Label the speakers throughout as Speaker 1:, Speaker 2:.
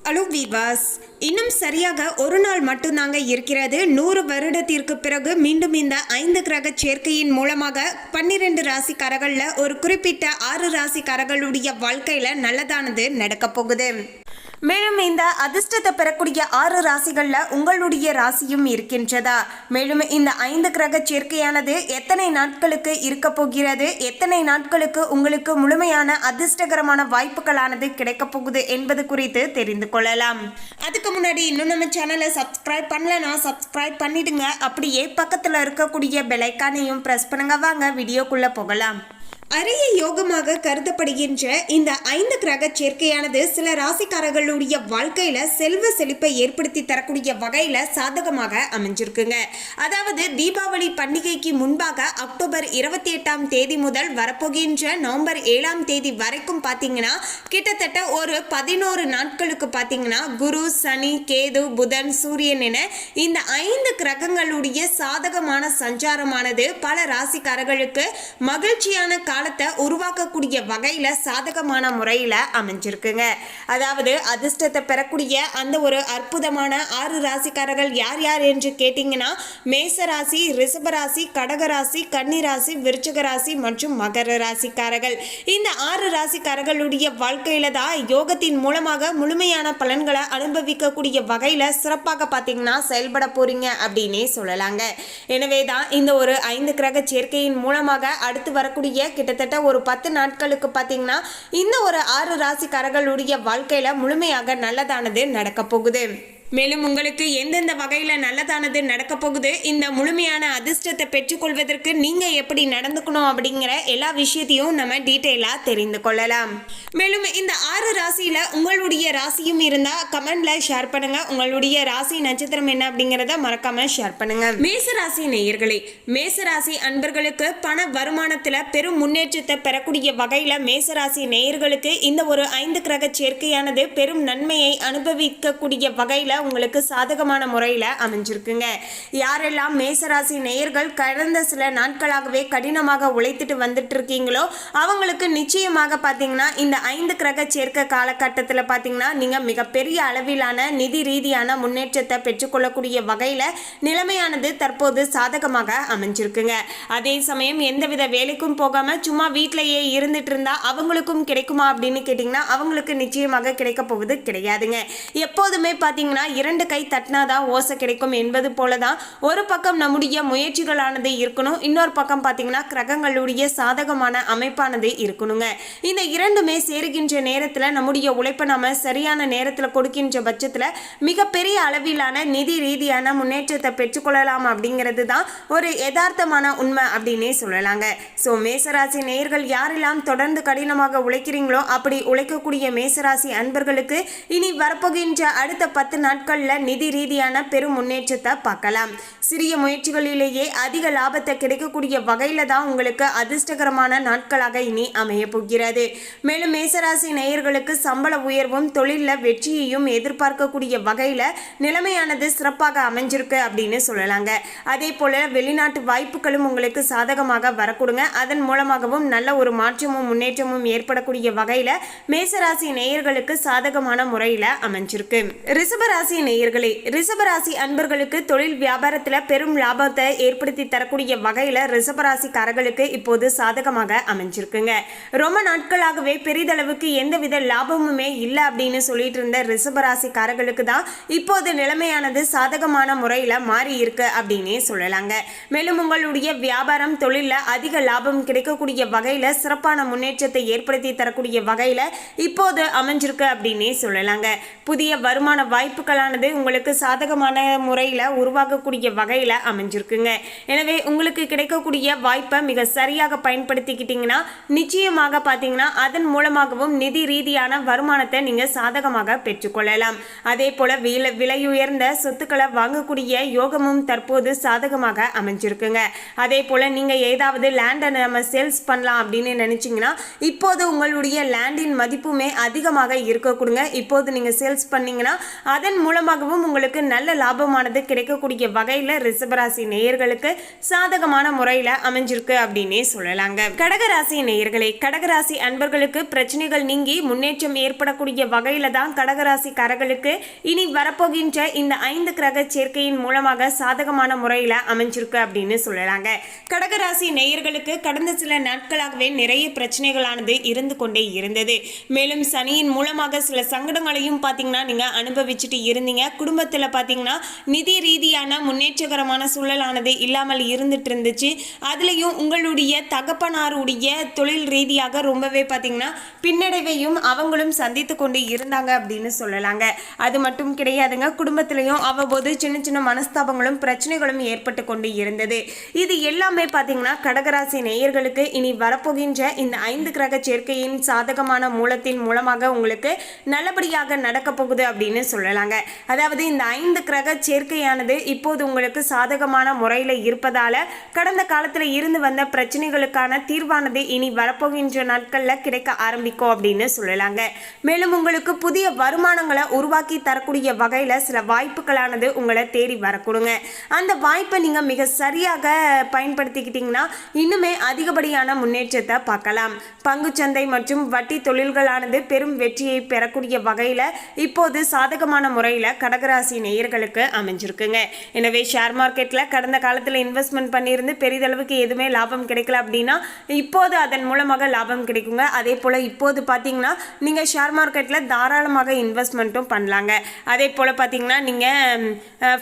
Speaker 1: Hello வீவாஸ், இன்னும் சரியாக ஒரு நாள் மட்டும்தாங்க இருக்கிறது. 100 வருடத்திற்கு பிறகு மீண்டும் இந்த 5 கிரக சேர்க்கையின் மூலமாக 12 ராசிக்காரர்களில் ஒரு குறிப்பிட்ட 6 ராசிக்காரர்களுடைய வாழ்க்கையில் நல்லதானது நடக்க போகுது. மேலும் இந்த அதிர்ஷ்டத்தை பெறக்கூடிய 6 ராசிகளில் உங்களுடைய ராசியும் இருக்கின்றதா? மேலும் இந்த 5 கிரக சேர்க்கையானது எத்தனை நாட்களுக்கு இருக்க போகிறது, எத்தனை நாட்களுக்கு உங்களுக்கு முழுமையான அதிர்ஷ்டகரமான வாய்ப்புகளானது கிடைக்க போகுது என்பது குறித்து தெரிந்து கொள்ளலாம். அதுக்கு முன்னாடி இன்னும் நம்ம சேனலை சப்ஸ்கிரைப் பண்ணலன்னா சப்ஸ்கிரைப் பண்ணிடுங்க. அப்படியே பக்கத்தில் இருக்கக்கூடிய பெல் ஐகானையும் ப்ரெஸ் பண்ணுங்க. வாங்க வீடியோக்குள்ளே போகலாம். அரிய யோகமாக கருதப்படுகின்ற இந்த 5 கிரக சேர்க்கையானது சில ராசிக்காரர்களுடைய வாழ்க்கையில செல்வ செழிப்பை ஏற்படுத்தி தரக்கூடிய வகையில சாதகமாக அமைஞ்சிருக்குங்க. அதாவது தீபாவளி பண்டிகைக்கு முன்பாக அக்டோபர் 28ஆம் தேதி முதல் வரப்போகின்ற நவம்பர் 7ஆம் தேதி வரைக்கும் பார்த்தீங்கன்னா கிட்டத்தட்ட ஒரு 11 நாட்களுக்கு பார்த்தீங்கன்னா குரு, சனி, கேது, புதன், சூரியன் என இந்த 5 கிரகங்களுடைய சாதகமான சஞ்சாரமானது பல ராசிக்காரர்களுக்கு மகிழ்ச்சியான காலத்தை உருவாக்கக்கூடிய வகையில சாதகமான முறையில அமைஞ்சிருக்குங்க. அதாவது அதிர்ஷ்டத்தை பெறக்கூடிய அந்த ஒரு அற்புதமான 6 ராசிக்காரர்கள் யார் யார் என்று கேட்டீங்கன்னா மேசராசி, ரிஷபராசி, கடகராசி, கன்னிராசி, விருச்சிக ராசி மற்றும் மகர ராசிக்காரர்கள். இந்த 6 ராசிக்காரர்களுடைய வாழ்க்கையில தான் யோகத்தின் மூலமாக முழுமையான பலன்களை அனுபவிக்கக்கூடிய வகையில சிறப்பாக பார்த்தீங்கன்னா செயல்பட போறீங்க அப்படின்னே சொல்லலாங்க. எனவே தான் இந்த ஒரு 5 கிரக சேர்க்கையின் மூலமாக அடுத்து வரக்கூடிய கிட்டத்தட்ட ஒரு 10 நாட்களுக்கு பார்த்தீங்கன்னா இந்த ஒரு 6 ராசிக்காரர்களுடைய வாழ்க்கையில முழுமையாக நல்லதானது நடக்க போகுது. மேலும் உங்களுக்கு எந்தெந்த வகையில் நல்லதானது நடக்க போகுது, இந்த முழுமையான அதிர்ஷ்டத்தை பெற்றுக்கொள்வதற்கு நீங்கள் எப்படி நடந்துக்கணும் அப்படிங்கிற எல்லா விஷயத்தையும் நம்ம டீட்டெயிலாக தெரிந்து கொள்ளலாம். மேலும் இந்த 6 ராசியில் உங்களுடைய ராசியும் இருந்தால் கமெண்டில் ஷேர் பண்ணுங்கள். உங்களுடைய ராசி நட்சத்திரம் என்ன அப்படிங்கிறத மறக்காமல் ஷேர் பண்ணுங்கள். மேசராசி நேயர்களே, மேசராசி அன்பர்களுக்கு பண வருமானத்தில் பெரும் முன்னேற்றத்தை பெறக்கூடிய வகையில் மேசராசி நேயர்களுக்கு இந்த ஒரு 5 கிரக சேர்க்கையானது பெரும் நன்மையை அனுபவிக்கக்கூடிய வகையில் உங்களுக்கு சாதகமான முறையில் அமைஞ்சிருக்குங்க. யாரெல்லாம் மேசராசி நேயர்கள் கடந்த சில நாட்களாகவே கடினமாக உழைத்துட்டு வந்துட்டு இருக்கீங்களோ அவங்களுக்கு நிச்சயமாக பார்த்தீங்கன்னா இந்த 5 கிரக சேர்க்கை காலகட்டத்தில் பார்த்தீங்கன்னா நீங்கள் மிகப்பெரிய அளவிலான நிதி ரீதியான முன்னேற்றத்தை பெற்றுக்கொள்ளக்கூடிய வகையில் நிலைமையானது தற்போது சாதகமாக அமைஞ்சிருக்குங்க. அதே சமயம் எந்தவித வேலைக்கும் போகாமல் சும்மா வீட்டிலேயே இருந்துட்டு இருந்தா அவங்களுக்கும் கிடைக்குமா அப்படின்னு கேட்டிங்கன்னா அவங்களுக்கு நிச்சயமாக கிடைக்க போவது கிடையாதுங்க. எப்போதுமே பார்த்தீங்கன்னா 2 கை தட்டினாதான் ஓசை கிடைக்கும் என்பது போலதான் ஒரு பக்கம் நம்முடைய முயற்சிகளானது இருக்கணும், இன்னொரு பக்கம் பார்த்தீங்கன்னா கிரகங்களுடைய சாதகமான அமைப்பானது இருக்கணுங்க. இந்த இரண்டுமே சேருகின்ற நேரத்தில் நம்முடைய உழைப்பை நாம சரியான நேரத்தில் கொடுக்கின்ற பட்சத்தில் மிகப்பெரிய அளவிலான நிதி ரீதியான முன்னேற்றத்தை பெற்றுக்கொள்ளலாம் அப்படிங்கிறது தான் ஒரு யதார்த்தமான உண்மை அப்படின்னே சொல்லலாங்க. ஸோ மேசராசி நேயர்கள் யாரெல்லாம் தொடர்ந்து கடினமாக உழைக்கிறீங்களோ அப்படி உழைக்கக்கூடிய மேசராசி அன்பர்களுக்கு இனி வரப்போகின்ற அடுத்த 10 நாட்கள் நிதி ரீதியான பெரும் முன்னேற்றத்தை பார்க்கலாம். சிறிய முயற்சிகளிலேயே அதிக லாபத்தை கிடைக்கக்கூடிய வகையில தான் உங்களுக்கு அதிர்ஷ்டகரமான நாட்களாக இனி அமைய போகிறது. மேலும் மேசராசி நேயர்களுக்கு சம்பள உயர்வும் தொழிலில் வெற்றியையும் எதிர்பார்க்கக்கூடிய வகையில நிலைமையானது சிறப்பாக அமைஞ்சிருக்கு அப்படின்னு சொல்லலாங்க. அதே போல வெளிநாட்டு வாய்ப்புகளும் உங்களுக்கு சாதகமாக வரக்கூடுங்க. அதன் மூலமாகவும் நல்ல ஒரு மாற்றமும் முன்னேற்றமும் ஏற்படக்கூடிய வகையில மேசராசி நேயர்களுக்கு சாதகமான முறையில அமைஞ்சிருக்கு. ரிஷபராசி நேயர்களே, ரிஷபராசி அன்பர்களுக்கு தொழில் வியாபாரத்தில் பெரும் லாபத்தை ஏற்படுத்தி தரக்கூடிய வகையில் ரிஷபராசிக்காரர்களுக்கு இப்போது சாதகமாக அமைஞ்சிருக்குங்க. ரொம்ப நாட்களாகவே பெரிதளவுக்கு எந்தவித லாபமுமே இல்லை அப்படின்னு சொல்லிட்டு இருந்த ரிஷபராசிக்காரர்களுக்கு தான் இப்போது நிலைமையானது சாதகமான முறையில் மாறி இருக்கு அப்படின்னே சொல்லலாங்க. மேலும் உங்களுடைய வியாபாரம் தொழிலில் அதிக லாபம் கிடைக்கக்கூடிய வகையில் சிறப்பான முன்னேற்றத்தை ஏற்படுத்தி தரக்கூடிய வகையில் இப்போது அமைஞ்சிருக்கு அப்படின்னே சொல்லலாங்க. புதிய வருமான வாய்ப்புகளானது உங்களுக்கு சாதகமான முறையில் உருவாகக்கூடிய வகையில் அமைஞ்சிருக்குங்க. எனவே உங்களுக்கு கிடைக்கக்கூடிய வாய்ப்பை மிக சரியாக பயன்படுத்திக்கிட்டீங்கன்னா நிச்சயமாக பார்த்தீங்கன்னா அதன் மூலமாகவும் நிதி ரீதியான வருமானத்தை நீங்கள் சாதகமாக பெற்றுக்கொள்ளலாம். அதே போல விலையுயர்ந்த சொத்துக்களை வாங்கக்கூடிய யோகமும் தற்போது சாதகமாக அமைஞ்சிருக்குங்க. அதே போல நீங்கள் ஏதாவது லேண்டை நம்ம சேல்ஸ் பண்ணலாம் அப்படின்னு நினைச்சீங்கன்னா இப்போது உங்களுடைய லேண்டின் மதிப்புமே அதிகமாக இருக்க கொடுங்க. இப்போது நீங்கள் சேல்ஸ் பண்ணீங்கன்னா அதன் மூலமாகவும் உங்களுக்கு நல்ல லாபமானது கிடைக்கக்கூடிய வகையில் ரிஷபராசி நேயர்களுக்கு சாதகமான முறையில் அமைஞ்சிருக்கு அப்படின்னே சொல்லலாங்க. கடகராசி நேயர்களே, கடகராசி அன்பர்களுக்கு பிரச்சனைகள் நீங்கி முன்னேற்றம் ஏற்படக்கூடிய வகையில தான் கடகராசிக்காரர்களுக்கு இனி வரப்போகின்ற இந்த 5 கிரக சேர்க்கையின் மூலமாக சாதகமான முறையில் அமைஞ்சிருக்கு அப்படின்னு சொல்லலாங்க. கடகராசி நேயர்களுக்கு கடந்த சில நாட்களாகவே நிறைய பிரச்சனைகளானது இருந்து கொண்டே இருந்தது. மேலும் சனியின் மூலமாக சில சங்கடங்களையும் பார்த்தீங்கன்னா நீங்க அனுபவிச்சுட்டு இருந்தீங்க. குடும்பத்தில் பார்த்தீங்கன்னா நிதி ரீதியான முன்னேற்றகரமான சூழலானது இல்லாமல் இருந்துட்டு இருந்துச்சு. அதுலேயும் உங்களுடைய தகப்பனாருடைய தொழில் ரீதியாக ரொம்பவே பார்த்தீங்கன்னா பின்னடைவையும் அவங்களும் சந்தித்து கொண்டு இருந்தாங்க அப்படின்னு சொல்லலாங்க. அது மட்டும் கிடையாதுங்க, குடும்பத்திலையும் அவ்வப்போது சின்ன சின்ன மனஸ்தாபங்களும் பிரச்சனைகளும் ஏற்பட்டு கொண்டு இருந்தது. இது எல்லாமே பார்த்தீங்கன்னா கடகராசி நேயர்களுக்கு இனி வரப்போகின்ற இந்த 5 கிரக சேர்க்கையின் சாதகமான மூலத்தின் மூலமாக உங்களுக்கு நல்லபடியாக நடக்க போகுது அப்படின்னு சொல்லலாங்க. அதாவது இந்த 5 கிரக சேர்க்கையானது இப்போது உங்களுக்கு சாதகமான முறையில் இருப்பதால கடந்த காலத்தில் இருந்து வந்த பிரச்சனைகளுக்கான தீர்வானது இனி வரப்போகின்ற நாட்களில் கிடைக்க ஆரம்பிக்கும் அப்படின்னு சொல்லலாங்க. மேலும் உங்களுக்கு புதிய வருமானங்களை உருவாக்கி தரக்கூடிய வகையில் சில வாய்ப்புகளானது உங்களை தேடி வரக்கூடுங்க. அந்த வாய்ப்பை நீங்கள் மிக சரியாக பயன்படுத்திக்கிட்டீங்கன்னா இன்னுமே அதிகப்படியான முன்னேற்றத்தை பார்க்கலாம். பங்குச்சந்தை மற்றும் வட்டி தொழில்களானது பெரும் வெற்றியை பெறக்கூடிய வகையில் இப்போது சாதகமான முறையில் கடகராசி நேயர்களுக்கு அமைஞ்சிருக்குங்க. எனவே ஷேர் மார்க்கெட்டில் கடந்த காலத்தில் இன்வெஸ்ட்மெண்ட் பண்ணியிருந்து பெரிதளவுக்கு எதுவுமே லாபம் கிடைக்கல அப்படின்னா இப்போது அதன் மூலமாக லாபம் கிடைக்குங்க. அதே போல் இப்போது பார்த்தீங்கன்னா நீங்கள் ஷேர் மார்க்கெட்டில் தாராளமாக இன்வெஸ்ட்மெண்ட்டும் பண்ணலாங்க. அதே போல் பார்த்தீங்கன்னா நீங்கள்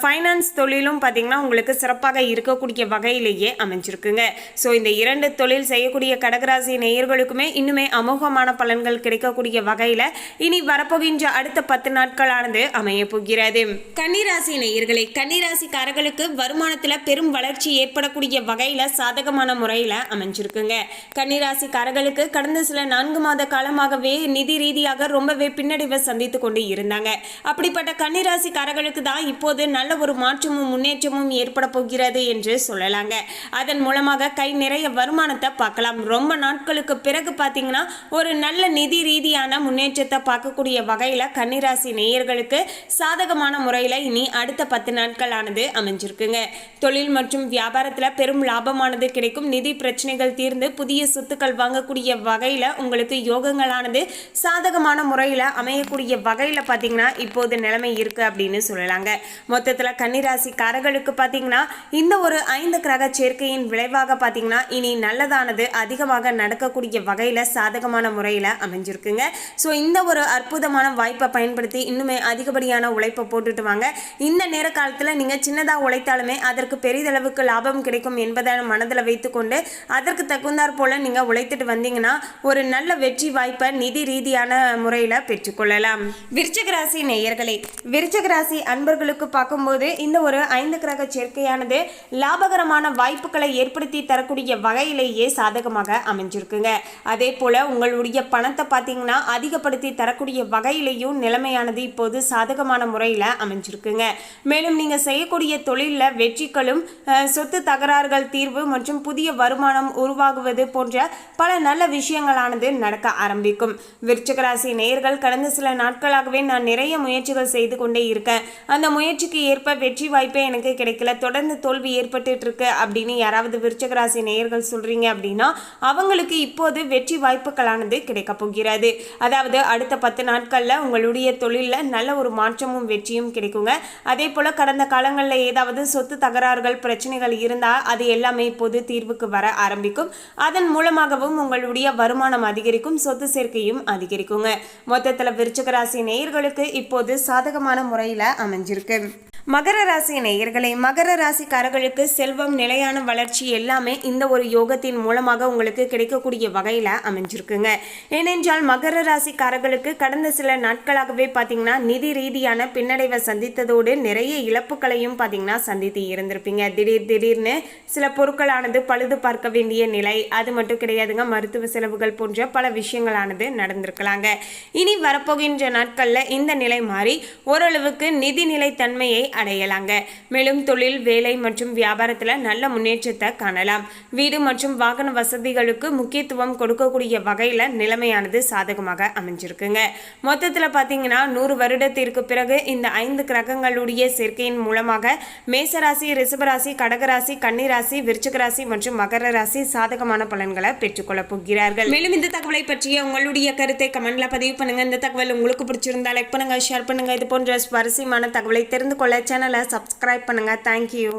Speaker 1: ஃபைனான்ஸ் தொழிலும் பார்த்தீங்கன்னா உங்களுக்கு சிறப்பாக இருக்கக்கூடிய வகையிலேயே அமைஞ்சிருக்குங்க. ஸோ இந்த 2 தொழில் செய்யக்கூடிய கடகராசி நேயர்களுக்குமே இன்னுமே அமோகமான பலன்கள் கிடைக்கக்கூடிய வகையில் இனி வரப்போகின்ற அடுத்த 10 நாட்களானது அமைய போகிறது. கன்னிராசி நேயர்களே, கன்னிராசிக்காரர்களுக்கு வருமானத்தில் பெரும் வளர்ச்சி ஏற்படக்கூடிய வகையில் சாதகமான முறையில் அமைஞ்சிருக்குங்க. கன்னிராசிக்காரர்களுக்கு கடந்த சில 4 மாத காலமாகவே நிதி ரீதியாக ரொம்பவே பின்னடைவை சந்தித்து கொண்டு இருந்தாங்க. அப்படிப்பட்ட கன்னிராசிக்காரர்களுக்கு தான் இப்போது நல்ல ஒரு மாற்றமும் முன்னேற்றமும் ஏற்பட போகிறது என்று சொல்லலாங்க. அதன் மூலமாக கை நிறைய வருமானத்தை பார்க்கலாம். ரொம்ப நாட்களுக்கு பிறகு பார்த்தீங்கன்னா ஒரு நல்ல நிதி ரீதியான முன்னேற்றத்தை பார்க்கக்கூடிய வகையில் கன்னிராசி நேயர்களுக்கு சாதகமான முறையில் இனி அடுத்த 10 நாட்களானது அமைஞ்சிருக்குங்க. தொழில் மற்றும் வியாபாரத்தில் பெரும் லாபமானது கிடைக்கும். நிதி பிரச்சனைகள் தீர்ந்து புதிய சொத்துக்கள் வாங்கக்கூடிய வகையில் உங்களுக்கு யோகங்களானது சாதகமான முறையில் அமையக்கூடிய வகையில் பார்த்தீங்கன்னா இப்போது நிலைமை இருக்கு அப்படின்னு சொல்லலாங்க. மொத்தத்தில் கன்னிராசிக்காரர்களுக்கு பார்த்தீங்கன்னா இந்த ஒரு 5 கிரக சேர்க்கையின் விளைவாக பார்த்தீங்கன்னா இனி நல்லதானது அதிகமாக நடக்கக்கூடிய வகையில் சாதகமான முறையில் அமைஞ்சிருக்குங்க. ஸோ இந்த ஒரு அற்புதமான வாய்ப்பை பயன்படுத்தி இன்னுமே அதிகப்படியான உழைப்பை போட்டுட்டு வாங்க. இந்த நேர காலத்தில் நீங்கள் சின்னதாக உழைத்தாலுமே அதற்கு பெரிதளவுக்கு லாபம் கிடைக்கும் என்பதை மனதில் வைத்துக்கொண்டு அதற்கு தகுந்தாற் போல நீங்கள் உழைத்துட்டு வந்தீங்கன்னா ஒரு நல்ல வெற்றி வாய்ப்பை நிதி ரீதியான முறையில் பெற்றுக்கொள்ளலாம். விருச்சிக ராசி நேயர்களே, விருச்சிக ராசி அன்பர்களுக்கு பார்க்கும்போது இந்த ஒரு 5 கிரக சேர்க்கையானது லாபகரமான வாய்ப்புகளை ஏற்படுத்தி தரக்கூடிய வகையிலேயே சாதகமாக அமைஞ்சிருக்குங்க. அதே போல் உங்களுடைய பணத்தை பார்த்தீங்கன்னா அதிகப்படுத்தி தரக்கூடிய வகையிலேயும் நிலைமையானது இப்போது சாதகமான முறையில் அமைஞ்சிருக்குங்க. மேலும் நீங்கள் செய்யக்கூடிய தொழிலில் வெற்றிகளும் சொத்து தகராறுகள் தீர்வு மற்றும் புதிய வருமானம் உருவாகுவது போன்ற பல நல்ல விஷயங்களானது நடக்க ஆரம்பிக்கும். விருச்சிக ராசி நேயர்கள் கடந்த சில நாட்களாகவே நான் நிறைய முயற்சிகள் செய்து கொண்டே இருக்கேன், அந்த முயற்சிக்கு ஏற்ப வெற்றி வாய்ப்பே எனக்கு கிடைக்கல, தொடர்ந்து தோல்வி ஏற்பட்டு இருக்கு அப்படின்னு யாராவது விருச்சிக ராசி நேயர்கள் சொல்றீங்க அப்படின்னா அவங்களுக்கு இப்போது வெற்றி வாய்ப்புகளானது கிடைக்க போகிறது. அதாவது அடுத்த 10 நாட்களில் உங்களுடைய தொழிலில் நல்ல ஒரு மாற்றமும் வெற்றியும் கிடைக்குங்க. அதே போல கடந்த காலங்களில் ஏதாவது சொத்து தகராறுகள் பிரச்சனைகள் இருந்தால் அது எல்லாமே இப்போது தீர்வுக்கு வர ஆரம்பிக்கும். அதன் மூலமாகவும் உங்களுடைய வருமானம் அதிகரிக்கும், சொத்து சேர்க்கையும் அதிகரிக்குங்க. மொத்தத்தில் விருச்சிக ராசி நேயர்களுக்கு இப்போது சாதகமான முறையில் அமைஞ்சிருக்கு. மகர ராசி நேயர்களே, மகர ராசிக்காரர்களுக்கு செல்வம் நிலையான வளர்ச்சி எல்லாமே இந்த ஒரு யோகத்தின் மூலமாக உங்களுக்கு கிடைக்கக்கூடிய வகையில் அமைஞ்சிருக்குங்க. ஏனென்றால் மகர ராசிக்காரர்களுக்கு கடந்த சில நாட்களாகவே பார்த்தீங்கன்னா நிதி ரீதியான பின்னடைவை சந்தித்ததோடு நிறைய இழப்புகளையும் பார்த்தீங்கன்னா சந்தித்து இருந்திருப்பீங்க. திடீர்னு சில பொருட்களானது பழுது பார்க்க வேண்டிய நிலை, அது மட்டும் கிடையாதுங்க, மருத்துவ செலவுகள் போன்ற பல விஷயங்களானது நடந்திருக்கலாங்க. இனி வரப்போகின்ற நாட்களில் இந்த நிலை மாறி ஓரளவுக்கு நிதிநிலை தன்மையை அடையலாங்க. மேலும் தொழில், வேலை மற்றும் வியாபாரத்தில் நல்ல முன்னேற்றத்தை காணலாம். வீடு மற்றும் வாகன வசதிகளுக்கு முக்கியத்துவம் கொடுக்கக்கூடிய வகையில் நிலைமையானது சாதகமாக அமைஞ்சிருக்குங்க. மொத்தத்தில் பார்த்தீங்கன்னா 100 வருடத்திற்கு பிறகு இந்த 5 கிரகங்களுடைய சேர்க்கையின் மூலமாக மேசராசி, ரிஷபராசி, கடகராசி, கன்னிராசி, விருச்சிக ராசி மற்றும் மகர ராசி சாதகமான பலன்களை பெற்றுக்கொள்ள போகிறார்கள். மேலும் இந்த தகவலை பற்றிய உங்களுடைய கருத்தை கமெண்ட்ல பதிவு பண்ணுங்க. இந்த தகவல் உங்களுக்கு பிடிச்சிருந்தா லைக் பண்ணுங்க, ஷேர் பண்ணுங்க. இது போன்ற சுவாரஸ்யமான தகவலை தெரிந்து கொள்ள சேனலை சப்ஸ்கிரைப் பண்ணுங்க. தேங்க்யூ.